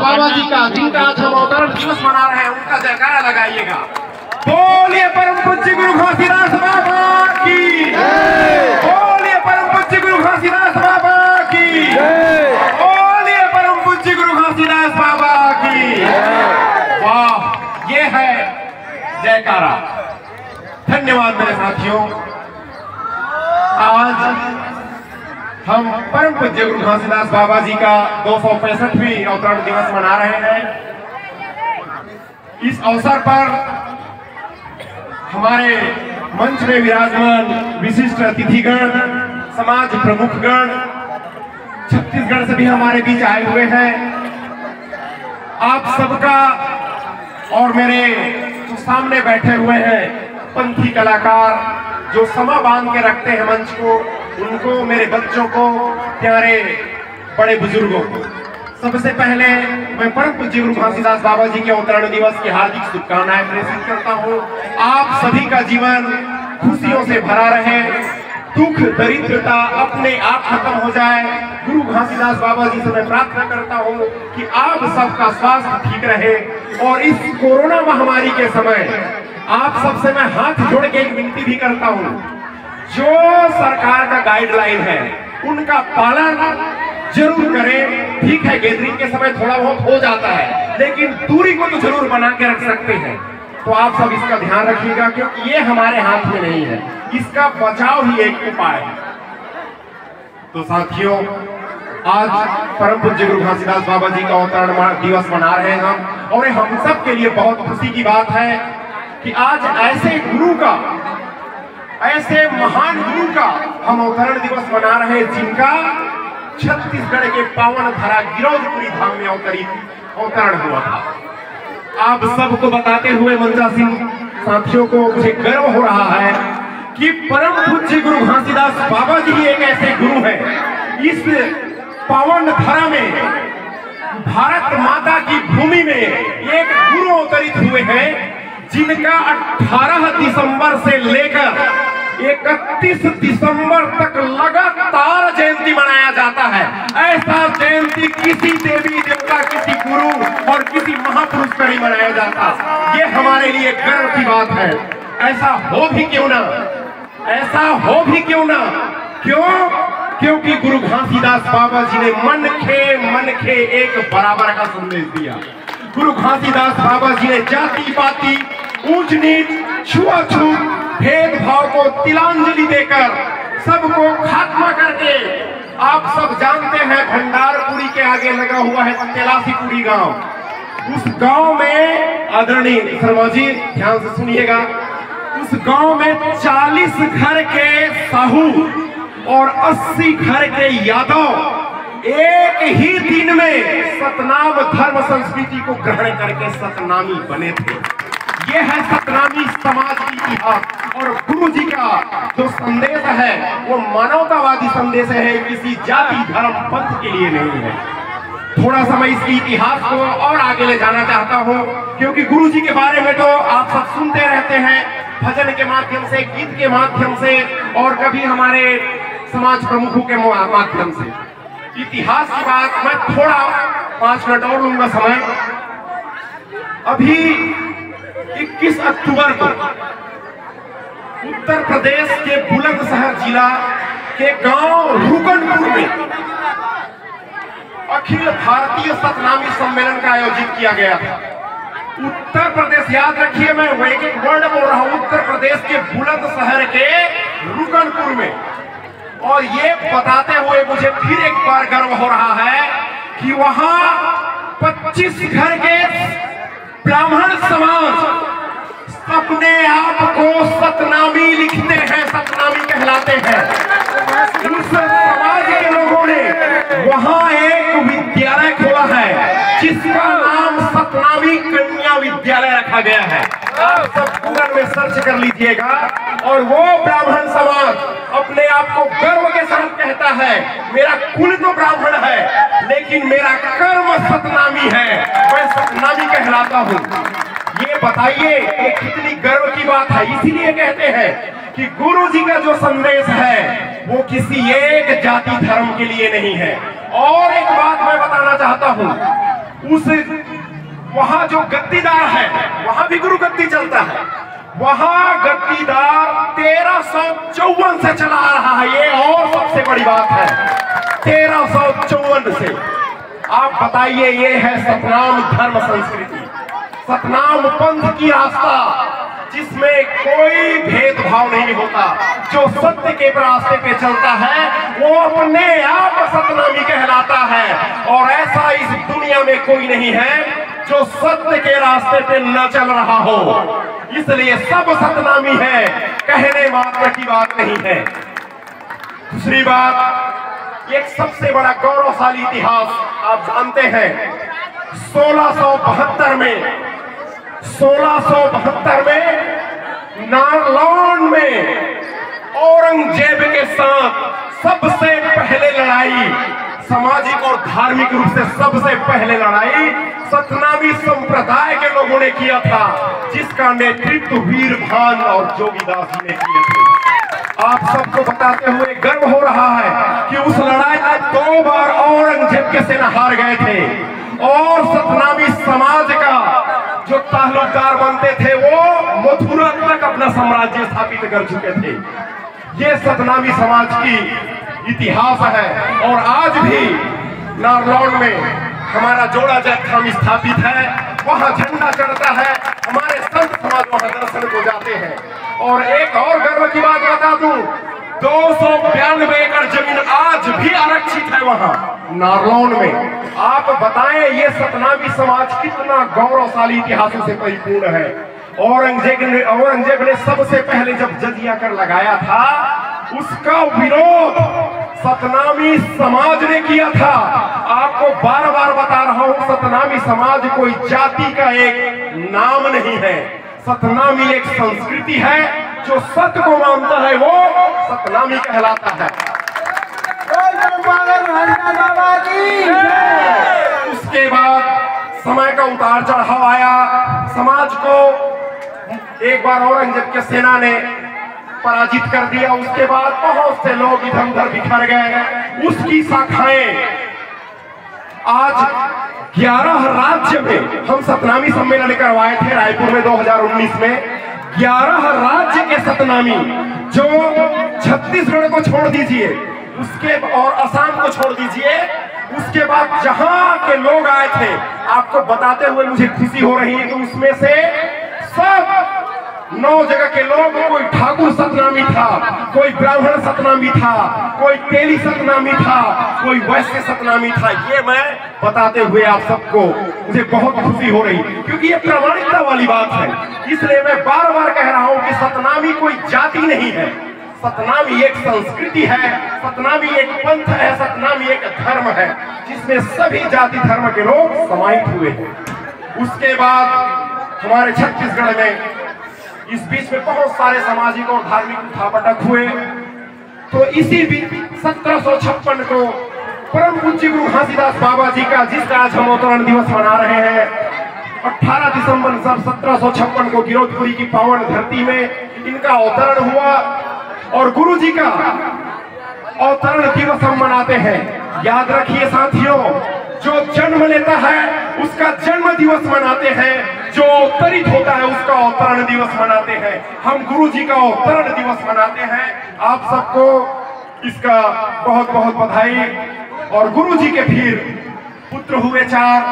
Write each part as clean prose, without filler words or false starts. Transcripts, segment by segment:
बाबा जी का, जिनका आज हम अवतरण दिवस मना रहे हैं, उनका जयकारा लगाइएगा। बोलिए परम पूज्य गुरु घासीदास बाबा की, बोलिए परम पूज्य गुरु घासीदास बाबा की, बोलिए परम पूज्य गुरु घासीदास बाबा की। वाह, ये है जयकारा। धन्यवाद मेरे साथियों। आज हम परम पूज्य गुरु घासीदास बाबा जी का 265वीं अवतरण दिवस मना रहे हैं। इस अवसर पर हमारे मंच में विराजमान विशिष्ट अतिथिगण, समाज प्रमुखगण छत्तीसगढ़ से भी हमारे बीच आए हुए हैं। आप सबका और मेरे जो सामने बैठे हुए हैं पंथी कलाकार जो समा बांध के रखते हैं मंच को, उनको, मेरे बच्चों को, प्यारे बड़े बुजुर्गों को, सबसे पहले मैं परम पूज्य गुरु घासीदास बाबा जी के अवतरण दिवस की हार्दिक शुभकामनाएं प्रेषित करता हूं। आप सभी का जीवन खुशियों से भरा रहे, दुख दरिद्रता अपने आप खत्म हो जाए। गुरु घासीदास बाबा जी से मैं प्रार्थना करता हूं कि आप सबका स्वास्थ्य ठीक रहे। और इस कोरोना महामारी के समय आप सबसे मैं हाथ जोड़ के एक विनती भी करता हूं, जो सरकार का गाइडलाइन है उनका पालन जरूर करें। ठीक है, गैदरिंग के समय थोड़ा बहुत हो जाता है, लेकिन दूरी को तो जरूर बना के रख सकते हैं। तो आप सब इसका ध्यान रखिएगा, क्योंकि ये हमारे हाथ में नहीं है, इसका बचाव ही एक उपाय है। तो साथियों, आज परम पूज्य गुरु घासीदास बाबा जी का अवतरण दिवस मना रहे हैं हम, और हम सब के लिए बहुत खुशी की बात है कि आज ऐसे गुरु का, ऐसे महान गुरु का हम अवतरण दिवस मना रहे हैं, जिनका छत्तीसगढ़ के पावन धरा गिरौदपुरी धाम में अवतरण हुआ था। आप सबको बताते हुए मंजा सिंह साथियों को मुझे गर्व हो रहा है कि परम पूज्य गुरु घासीदास बाबा जी एक ऐसे गुरु हैं, इस पावन धरा में, भारत माता की भूमि में एक गुरु अवतरित हुए हैं, जिनका 18 दिसंबर से लेकर 31 दिसंबर तक लगातार जयंती मनाया जाता है। ऐसा जयंती किसी देवी देवता, किसी गुरु और किसी महापुरुष पर नहीं मनाया जाता। ये हमारे लिए गर्व की बात है। ऐसा हो भी क्यों ना, ऐसा हो भी क्यों ना। क्यों? क्योंकि गुरु घासीदास बाबा जी ने मन खे एक बराबर का संदेश दिया। गुरु घासीदास बाबा जी ने जाति पाति, ऊंच नीच, छुआछूत, भेदभाव को तिलांजलि देकर सबको खात्मा करके, आप सब जानते हैं भंडारपुरी के आगे लगा हुआ है तेलासीपुरी गांव। उस गांव में, आदरणीय शर्मा जी ध्यान से सुनिएगा, उस गांव में 40 घर के साहू और 80 घर के यादव एक ही दिन में सतनाम धर्म संस्कृति को ग्रहण करके सतनामी बने थे। ये है सतनामी समाज की इतिहास। और गुरु जी का जो संदेश है वो मानवतावादी संदेश है, किसी जाति धर्म पंथ के लिए नहीं है। थोड़ा सा मैं इसकी इतिहास को और आगे ले जाना चाहता हूँ, क्योंकि गुरु जी के बारे में तो आप सब सुनते रहते हैं, भजन के माध्यम से, गीत के माध्यम से, और कभी हमारे समाज प्रमुखों के माध्यम से। इतिहास की बात मैं थोड़ा 5 मिनट और लूंगा समय। अभी 21 अक्टूबर को उत्तर प्रदेश के बुलंदशहर जिला के गांव रुकनपुर में अखिल भारतीय सतनामी सम्मेलन का आयोजित किया गया था। उत्तर प्रदेश, याद रखिए, मैं एक वर्ड बोल रहा हूं, उत्तर प्रदेश के बुलंदशहर के रुकनपुर में। और ये बताते हुए मुझे फिर एक बार गर्व हो रहा है कि वहां 25 घर के ब्राह्मण समाज अपने आप को सतनामी लिखते हैं, सतनामी कहलाते हैं। उस समाज के लोगों ने वहां एक विद्यालय खोला है, जिसका नाम सतनामी कन्या विद्यालय रखा गया है। आप सब गूगल में सर्च कर लीजिएगा। और वो ब्राह्मण समाज अपने आप को गर्व के साथ कहता है, मेरा कुल तो ब्राह्मण है, लेकिन मेरा कर्म सतनामी है, मैं सतनामी कहलाता हूँ। ये बताइए ये कितनी गर्व की बात है। इसीलिए कहते हैं कि गुरु जी का जो संदेश है वो किसी एक जाति धर्म के लिए नहीं है। और एक बात मैं बताना चाहता हूँ, उस वहां जो गद्दीदार है वहां भी गुरु गद्दी चलता है, वहां गद्दीदार 1354 से चला आ रहा है। ये और सबसे बड़ी बात है, 1354 से। आप बताइए, ये है सतनाम धर्म संस्कृति, सतनाम पंथ की रास्ता, जिसमें कोई भेदभाव नहीं होता। जो सत्य के रास्ते पे चलता है वो अपने आप सतनामी कहलाता है, और ऐसा इस दुनिया में कोई नहीं है जो सत्य के रास्ते पे न चल रहा हो। इसलिए सब सतनामी है, कहने मात्र की बात नहीं है। दूसरी बात, एक सबसे बड़ा गौरवशाली इतिहास आप जानते हैं, 1672 में नारलौन में औरंगजेब के साथ सबसे पहले लड़ाई, सामाजिक और धार्मिक रूप से सबसे पहले लड़ाई सतनामी संप्रदाय के लोगों ने किया था, जिसका नेतृत्व वीरभान और जोगीदास जी ने किए थे। आप सबको बताते हुए गर्व हो रहा है कि उस लड़ाई में 2 बार औरंगजेब के सेना हार गए थे, और सतनामी समाज का जो ताल्लुकदार बनते थे वो मथुरा तक अपना साम्राज्य स्थापित कर चुके थे। ये सतनामी समाज की इतिहास है, और आज भी नारलौन में हमारा जोड़ा जयधाम स्थापित है, वहां झंडा चढ़ता है, हमारे संत समाज वहां दर्शन को जाते हैं। और एक और गर्व की बात बता दूं, 292 एकड़ जमीन आज भी आरक्षित है वहां नारलौन में। आप बताएं, ये सतनामी समाज कितना गौरवशाली इतिहासों से परिपूर्ण है। औरंगजेब ने सबसे पहले जब जजिया कर लगाया था, उसका विरोध सतनामी समाज ने किया था। आपको बार बार बता रहा हूं, सतनामी समाज कोई जाति का एक नाम नहीं है, सतनामी एक संस्कृति है। जो सत्य को मानता है वो सतनामी कहलाता है। उसके बाद समय का उतार चढ़ाव आया, समाज को एक बार औरंगजेब के सेना ने पराजित कर दिया। उसके बाद बहुत से लोग इधर उधर बिखर गए। उसकी शाखाएं आज 11 राज्य में, हम सतनामी सम्मेलन करवाए थे रायपुर में 2019 में, 11 राज्य के सतनामी, जो छत्तीसगढ़ को छोड़ दीजिए उसके और असम को छोड़ दीजिए, उसके बाद जहां के लोग आए थे, आपको बताते हुए मुझे खुशी हो रही है कि उसमें से सब 9 जगह के लोग, कोई ठाकुर सतनामी था, कोई ब्राह्मण सतनामी था, कोई तेली सतनामी था, कोई वैश्य सतनामी था। ये मैं बताते हुए आप सबको मुझे बहुत खुशी हो रही, क्योंकि ये प्रामाणिकता वाली बात है। इसलिए मैं बार बार कह रहा हूं कि सतनामी कोई जाति नहीं है, सतनामी एक संस्कृति है, सतनामी एक पंथ है, सतनामी एक धर्म है, जिसमें सभी जाति धर्म के लोग समाहित हुए हैं। उसके बाद हमारे छत्तीसगढ़ में इस बीच में बहुत सारे सामाजिक और धार्मिक उठापटक हुए। तो इसी बीच 1756 को परम पूज्य गुरु घासीदास बाबा जी का, जिसका आज हम अवतरण दिवस मना रहे हैं, 18 दिसंबर 1756 को गिरौदपुरी की पावन धरती में इनका अवतरण हुआ। और गुरु जी का अवतरण दिवस हम मनाते हैं। याद रखिए साथियों, जो जन्म लेता है उसका जन्म दिवस मनाते हैं, जो अवतरित होता है उसका अवतरण दिवस मनाते हैं। हम गुरु जी का अवतरण दिवस मनाते हैं। आप सबको इसका बहुत बहुत बधाई। और गुरु जी के फिर पुत्र हुए 4,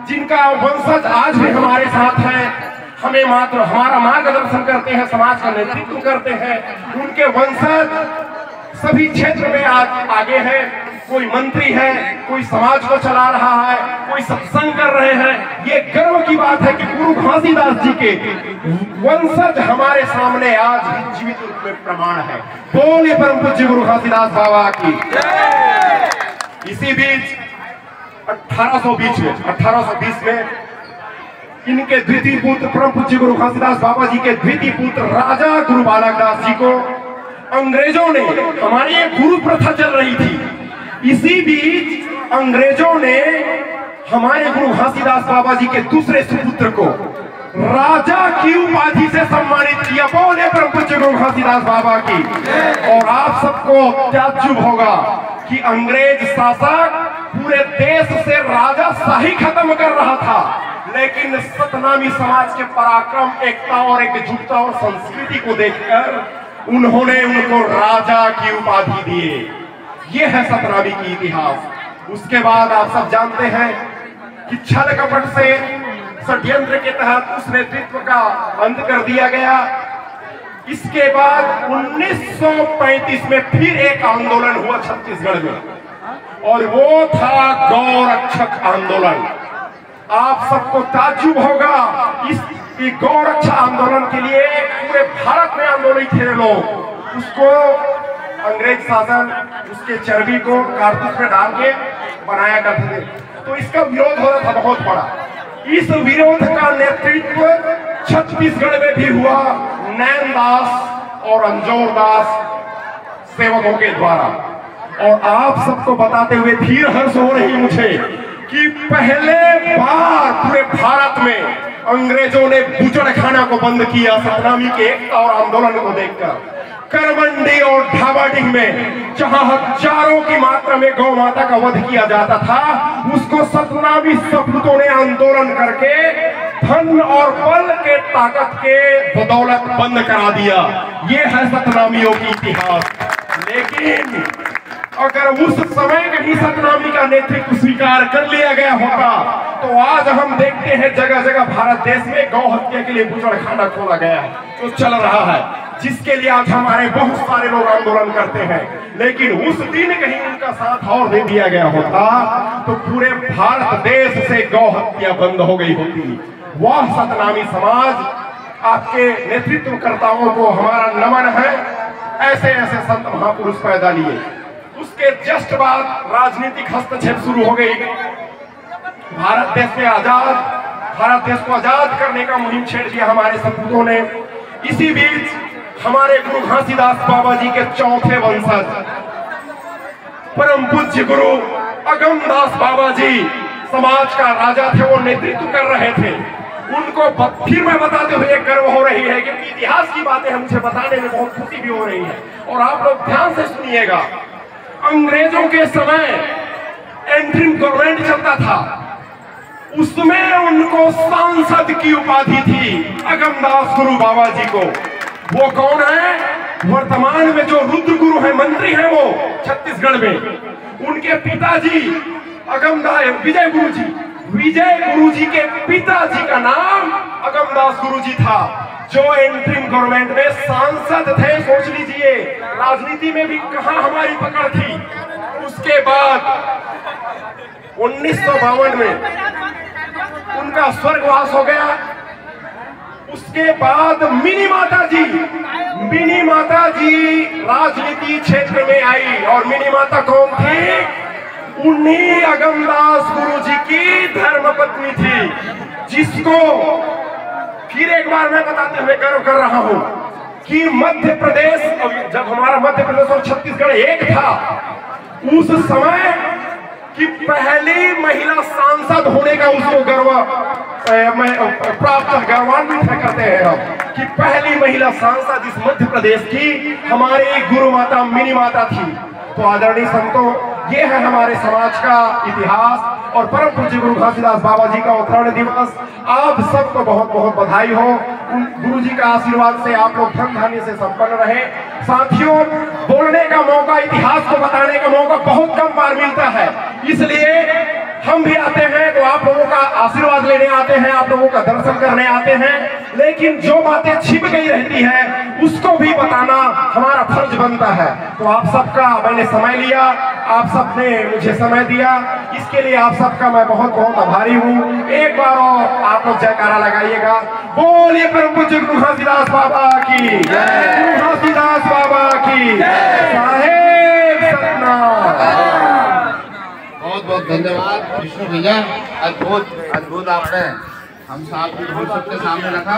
जिनका वंशज आज भी हमारे साथ है, हमें मात्र हमारा मार्गदर्शन करते हैं, समाज का नेतृत्व करते हैं। उनके वंशज सभी क्षेत्र में आज आगे हैं। कोई मंत्री है, कोई समाज को चला रहा है, कोई सत्संग कर रहे हैं। ये गर्व की बात है कि गुरु घासीदास जी के वंशज हमारे सामने आज भी जीवित रूप में प्रमाण है। बोलिए परम पूज्य गुरु घासीदास बाबा की। इसी बीच 1820 में इनके द्वितीय पुत्र परम पूज्य गुरु घासीदास बाबा जी के द्वितीय पुत्र राजा गुरु बालक दास जी को अंग्रेजों ने, हमारी एक गुरु प्रथा चल रही थी, इसी बीच अंग्रेजों ने हमारे गुरु घासीदास बाबा जी के दूसरे सुपुत्र को राजा की उपाधि से सम्मानित किया। बोले परम पूज्य गुरु घासीदास बाबा की। और आप सबको ताज्जुब होगा कि अंग्रेज शासक पूरे देश से राजाशाही खत्म कर रहा था, लेकिन सतनामी समाज के पराक्रम, एकता और एकजुटता और संस्कृति को देखकर उन्होंने उनको राजा की उपाधि दिए। ये है सतनामी की इतिहास। उसके बाद आप सब जानते हैं कि छल कपट से षड्यंत्र के तहत उस नेतृत्व का अंत कर दिया गया। इसके बाद 1935 में फिर एक आंदोलन हुआ छत्तीसगढ़ में, और वो था गौरक्षक आंदोलन। आप सबको ताज्जुब होगा, इस गौरक्षा आंदोलन के लिए पूरे भारत में आंदोलित थे लोग। उसको अंग्रेज शासन उसके चर्बी को कारतूस में डाल के बनाया करते थे, तो इसका विरोध हो रहा था बहुत बड़ा। इस विरोध का नेतृत्व छत्तीसगढ़ में भी हुआ नैनदास और अंजोर दास सेवकों के द्वारा। और आप सबको बताते हुए धीर हर्ष हो रही मुझे कि पहले बार पूरे भारत में अंग्रेजों ने बूचड़खाना को बंद किया सतनामी के एकता और आंदोलन को देखकर। करमंडी और ढाबाडीह में जहां हजारों की मात्रा में गौ माता का वध किया जाता था, उसको सतनामी सपूतों ने आंदोलन करके धन और बल के ताकत के बदौलत बंद करा दिया। ये है सतनामियों की इतिहास। लेकिन अगर उस समय कहीं सतनामी का नेतृत्व स्वीकार कर लिया गया होता, तो आज हम देखते हैं जगह जगह भारत देश में गौ हत्या के लिए बूचड़खाना खोला गया है, जो चल रहा है, जिसके लिए आज हमारे बहुत सारे लोग आंदोलन करते हैं। लेकिन उस दिन कहीं उनका साथ और दे दिया गया होता, तो पूरे भारत देश से गौ हत्या बंद हो गई होती। वह सतनामी समाज, आपके नेतृत्वकर्ताओं को हमारा नमन है। ऐसे ऐसे संत महापुरुष पैदा लिए। उसके जस्ट बाद राजनीतिक हस्तक्षेप शुरू हो गई। भारत देश को आजाद करने का मुहिम छेड़ दिया हमारे सपूतों ने। इसी बीच हमारे गुरु घासीदास बाबा जी के चौथे वंशज परम पूज्य गुरु अगमदास बाबा जी समाज का राजा थे, वो नेतृत्व कर रहे थे। उनको फिर मैं बताते हुए गर्व हो रही है, क्योंकि इतिहास की बातें मुझे बताने में बहुत खुशी भी हो रही है। और आप लोग ध्यान से सुनिएगा, अंग्रेजों के समय एंट्रीम गवर्नमेंट चलता था, उसमें उनको सांसद की उपाधि थी अगमदास गुरु बाबा जी को। वो कौन है? वर्तमान में जो रुद्र गुरु है, मंत्री हैं वो छत्तीसगढ़ में। उनके पिताजी अगमदास विजय गुरु जी के पिताजी का नाम अगमदास गुरु जी था, जो एंट्रीम गवर्नमेंट में सांसद थे। सोच लीजिए, राजनीति में भी कहां हमारी पकड़ थी। उसके बाद 1952 में उनका स्वर्गवास हो गया। उसके बाद मिनी माता जी राजनीति क्षेत्र में आई। और मिनी माता कौन थी? उन्हीं अगमदास गुरु जी की धर्मपत्नी थी, जिसको फिर एक बार मैं बताते हुए गर्व कर रहा हूं कि मध्य प्रदेश, जब हमारा मध्य प्रदेश और छत्तीसगढ़ एक था, उस समय की पहली महिला सांसद होने का उसको प्राप्त गौरवान्वित करते हैं हम, कि पहली महिला सांसद इस मध्य प्रदेश की हमारी गुरु माता मिनी माता थी। तो आदरणीय संतों, ये है हमारे समाज का इतिहास। और परम पूज्य गुरु घासीदास बाबा जी का अवतरण दिवस, आप सबको बहुत बहुत बधाई हो। गुरु जी का आशीर्वाद से आप लोग धन धान्य से संपन्न रहे। साथियों, बोलने का मौका, इतिहास को बताने का मौका बहुत कम बार मिलता है, इसलिए हम भी आते हैं तो आप लोगों का आशीर्वाद लेने आते हैं, आप लोगों का दर्शन करने आते हैं। लेकिन जो बातें छिप गई रहती है, उसको भी बताना हमारा फर्ज बनता है। तो आप सबका मैंने समय लिया, आप सबने मुझे समय दिया, इसके लिए आप सबका मैं बहुत बहुत आभारी हूँ। एक बार और आप लोग जयकारा लगाइएगा। बोलिए परम पूज्य गुरु घासीदास बाबा की, गुरु घासीदास बाबा की, साहेब सतनाम। बहुत बहुत धन्यवाद विष्णु भैया। अद्भुत आपने हम साहब की सबके सामने रखा।